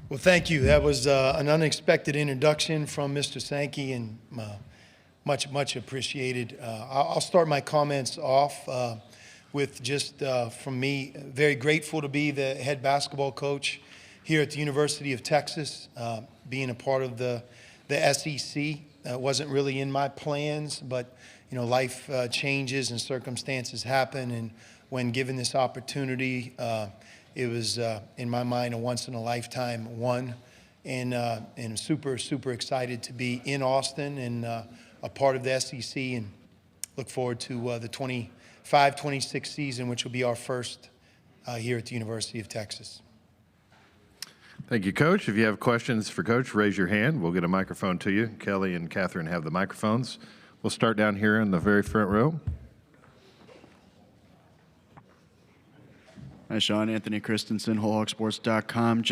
Well, thank you. That was an unexpected introduction from Mr. Sankey, and much appreciated. I'll start my comments off with just from me, very grateful to be the head basketball coach here at the University of Texas, being a part of the SEC. Wasn't really in my plans, but life changes and circumstances happen, and when given this opportunity, it was, in my mind, a once-in-a-lifetime one, and I'm super excited to be in Austin and a part of the SEC, and look forward to the 25-26 season, which will be our first here at the University of Texas. Thank you, Coach. If you have questions for Coach, raise your hand. We'll get a microphone to you. Kelly and Catherine have the microphones. We'll start down here in the very front row. Hi, Sean. Anthony Christensen, WholeHogSports.com.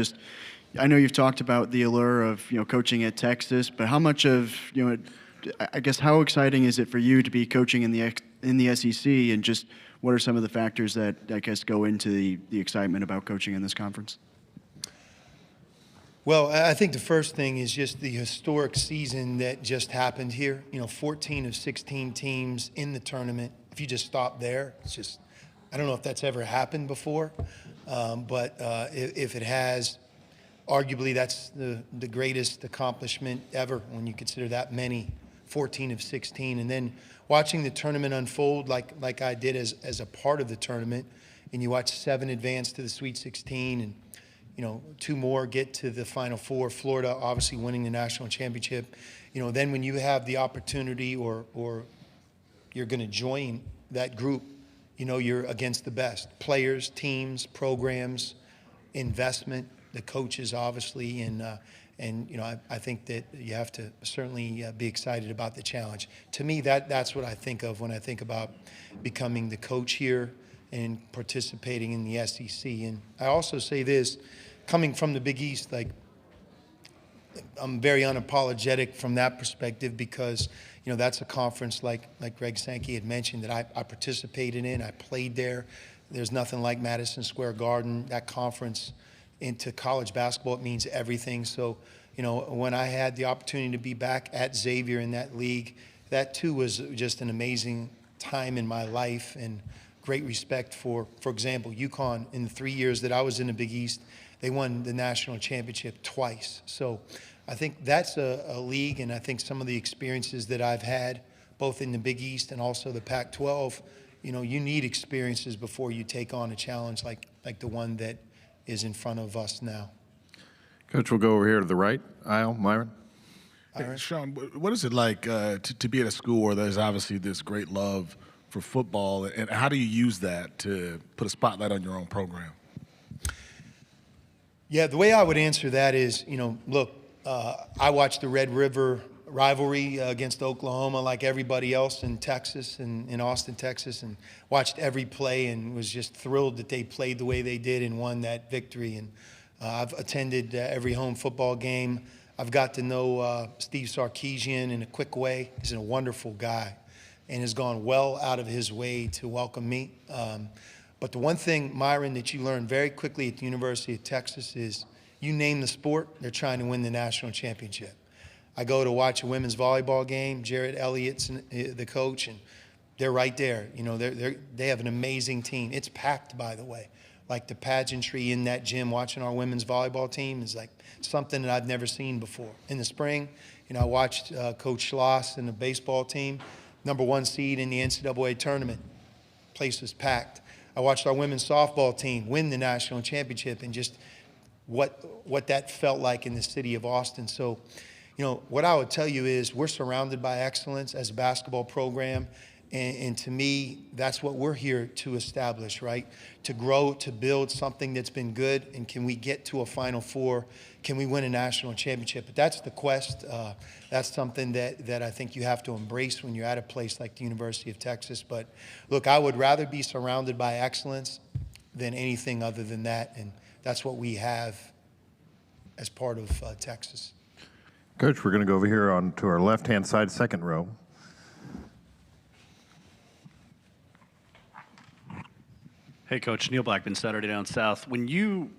I know you've talked about the allure of coaching at Texas, but how much of I guess how exciting is it for you to be coaching in the SEC, and just what are some of the factors that I guess go into the excitement about coaching in this conference? Well, I think the first thing is just the historic season that just happened here. 14 of 16 teams in the tournament. If you just stop there, it's just, I don't know if that's ever happened before, but if it has, arguably that's the greatest accomplishment ever when you consider that many, 14 of 16. And then watching the tournament unfold like I did as a part of the tournament, and you watch 7 advance to the Sweet 16, and 2 more get to the Final Four, Florida obviously winning the national championship. Then when you have the opportunity or you're going to join that group, you're against the best players, teams, programs, investment, the coaches, obviously, and I think that you have to certainly be excited about the challenge. To me, that's what I think of when I think about becoming the coach here and participating in the SEC. And I also say this, coming from the Big East, I'm very unapologetic from that perspective, because that's a conference like Greg Sankey had mentioned that I participated in. I played there. There's nothing like Madison Square Garden. That conference into college basketball, it means everything. So when I had the opportunity to be back at Xavier in that league, that too was just an amazing time in my life, and great respect for example, UConn. In the 3 years that I was in the Big East, they won the national championship twice. So I think that's a league, and I think some of the experiences that I've had, both in the Big East and also the Pac-12, you need experiences before you take on a challenge like the one that is in front of us now. Coach, we'll go over here to the right aisle. Myron? Hey, Sean, what is it like to be at a school where there's obviously this great love for football, and how do you use that to put a spotlight on your own program? Yeah, the way I would answer that is, look, I watched the Red River rivalry against Oklahoma like everybody else in Texas and in Austin, Texas, and watched every play and was just thrilled that they played the way they did and won that victory. And I've attended every home football game. I've got to know Steve Sarkisian in a quick way. He's a wonderful guy and has gone well out of his way to welcome me. But the one thing, Myron, that you learn very quickly at the University of Texas is you name the sport, they're trying to win the national championship. I go to watch a women's volleyball game, Jared Elliott's the coach, and they're right there. They have an amazing team. It's packed, by the way. Like the pageantry in that gym, watching our women's volleyball team is like something that I've never seen before. In the spring, I watched Coach Schloss and the baseball team, #1 seed in the NCAA tournament. Place was packed. I watched our women's softball team win the national championship, and just what that felt like in the city of Austin. So, what I would tell you is we're surrounded by excellence as a basketball program. And to me, that's what we're here to establish, right? To grow, to build something that's been good. And can we get to a Final Four? Can we win a national championship? But that's the quest. That's something that I think you have to embrace when you're at a place like the University of Texas. But look, I would rather be surrounded by excellence than anything other than that. And that's what we have as part of Texas. Coach, we're going to go over here on to our left-hand side, second row. Hey, Coach. Neil Blackman, Saturday Down South. When you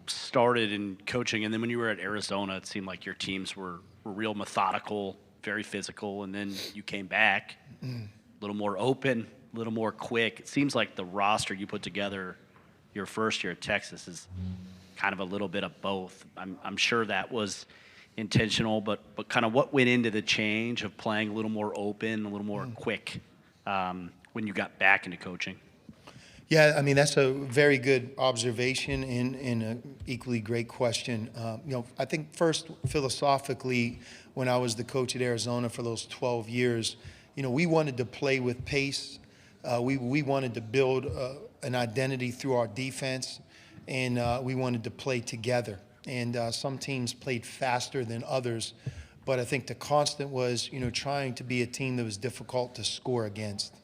started in coaching, and then when you were at Arizona, it seemed like your teams were real methodical, very physical, and then you came back a little more open, a little more quick. It seems like the roster you put together your first year at Texas is kind of a little bit of both. I'm sure that was intentional, but kind of what went into the change of playing a little more open, a little more quick when you got back into coaching? Yeah, I mean, that's a very good observation and an equally great question. I think first, philosophically, when I was the coach at Arizona for those 12 years, we wanted to play with pace. We wanted to build an identity through our defense, and we wanted to play together. And some teams played faster than others, but I think the constant was, trying to be a team that was difficult to score against.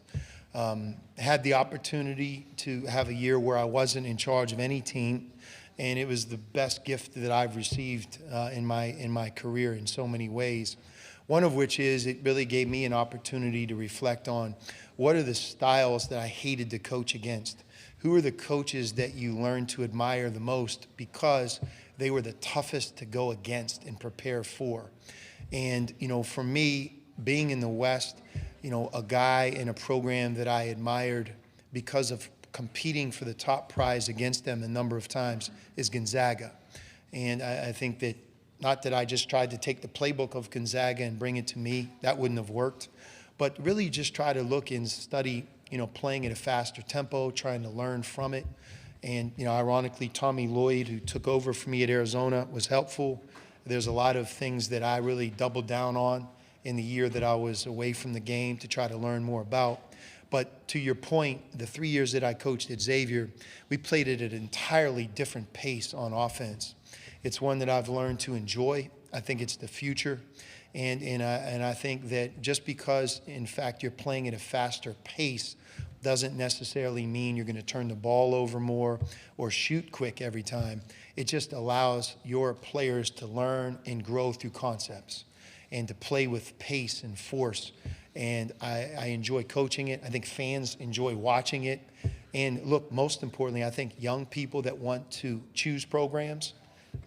Had the opportunity to have a year where I wasn't in charge of any team, and it was the best gift that I've received in my career in so many ways. One of which is it really gave me an opportunity to reflect on what are the styles that I hated to coach against. Who are the coaches that you learn to admire the most because they were the toughest to go against and prepare for? And, for me, being in the West, a guy in a program that I admired because of competing for the top prize against them a number of times is Gonzaga. And I think that, not that I just tried to take the playbook of Gonzaga and bring it to me, that wouldn't have worked, but really just try to look and study, playing at a faster tempo, trying to learn from it. And, ironically, Tommy Lloyd, who took over for me at Arizona, was helpful. There's a lot of things that I really doubled down on in the year that I was away from the game to try to learn more about. But to your point, the 3 years that I coached at Xavier, we played at an entirely different pace on offense. It's one that I've learned to enjoy. I think it's the future. And I think that just because, in fact, you're playing at a faster pace doesn't necessarily mean you're going to turn the ball over more or shoot quick every time. It just allows your players to learn and grow through concepts and to play with pace and force. And I enjoy coaching it. I think fans enjoy watching it. And look, most importantly, I think young people that want to choose programs,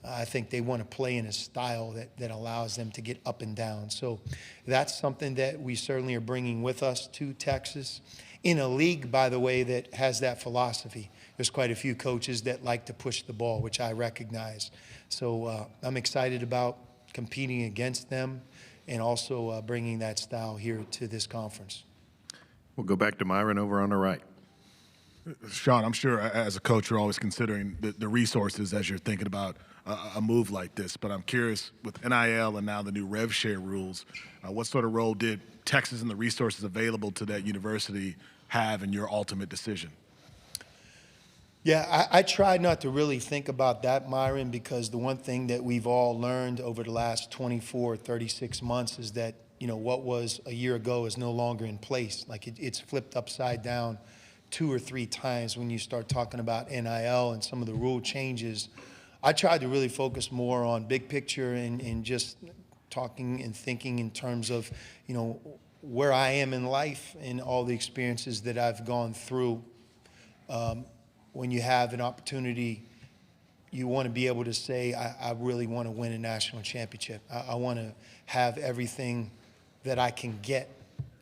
I think they want to play in a style that allows them to get up and down. So that's something that we certainly are bringing with us to Texas. In a league, by the way, that has that philosophy. There's quite a few coaches that like to push the ball, which I recognize. So I'm excited about competing against them and also bringing that style here to this conference. We'll go back to Myron over on the right. Sean, I'm sure as a coach you're always considering the resources as you're thinking about a move like this, but I'm curious with NIL and now the new rev share rules, what sort of role did Texas and the resources available to that university have in your ultimate decision? Yeah, I tried not to really think about that, Myron, because the one thing that we've all learned over the last 24, 36 months is that, what was a year ago is no longer in place. Like it's flipped upside down 2 or 3 times when you start talking about NIL and some of the rule changes. I tried to really focus more on big picture and just talking and thinking in terms of, where I am in life and all the experiences that I've gone through. When you have an opportunity, you want to be able to say, I really want to win a national championship. I want to have everything that I can get.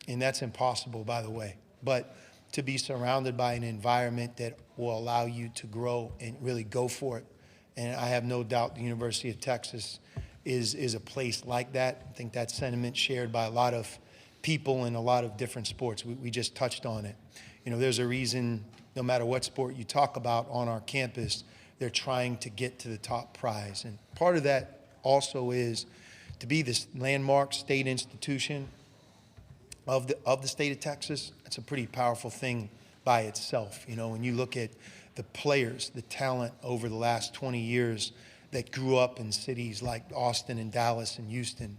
And that's impossible, by the way. But to be surrounded by an environment that will allow you to grow and really go for it. And I have no doubt the University of Texas is a place like that. I think that sentiment shared by a lot of people in a lot of different sports. We just touched on it. There's a reason, no matter what sport you talk about on our campus, they're trying to get to the top prize. And part of that also is to be this landmark state institution of the state of Texas. It's a pretty powerful thing by itself. When you look at the players, the talent over the last 20 years that grew up in cities like Austin and Dallas and Houston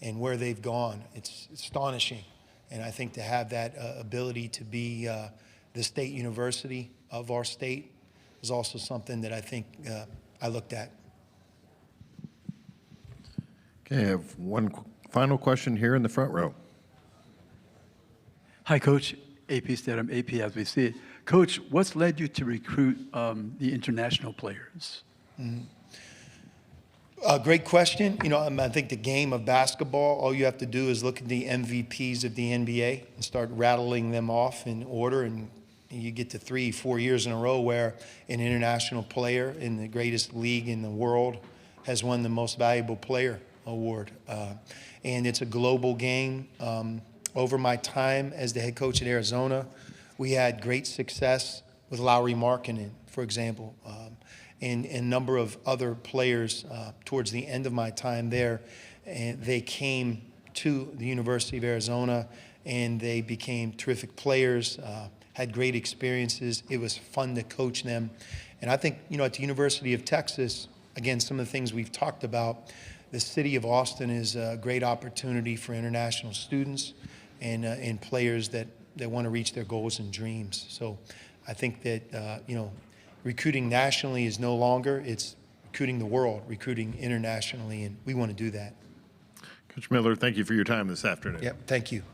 and where they've gone, it's astonishing. And I think to have that ability to be the state university of our state is also something that I think I looked at. Okay, I have one final question here in the front row. Hi, Coach. AP Stedham, AP as we see it. Coach, what's led you to recruit the international players? Great question. You know, I think the game of basketball, all you have to do is look at the MVPs of the NBA and start rattling them off in order, and you get to 3-4 years in a row where an international player in the greatest league in the world has won the most valuable player award. And it's a global game. Over my time as the head coach at Arizona, we had great success with Lowry Markkinen, for example, and a number of other players towards the end of my time there. And they came to the University of Arizona, and they became terrific players, had great experiences. It was fun to coach them. And I think, you know, at the University of Texas, again, some of the things we've talked about, the city of Austin is a great opportunity for international students and players that want to reach their goals and dreams. So I think that, you know, recruiting nationally is no longer, it's recruiting the world, recruiting internationally, and we want to do that. Coach Miller, thank you for your time this afternoon. Yep, thank you.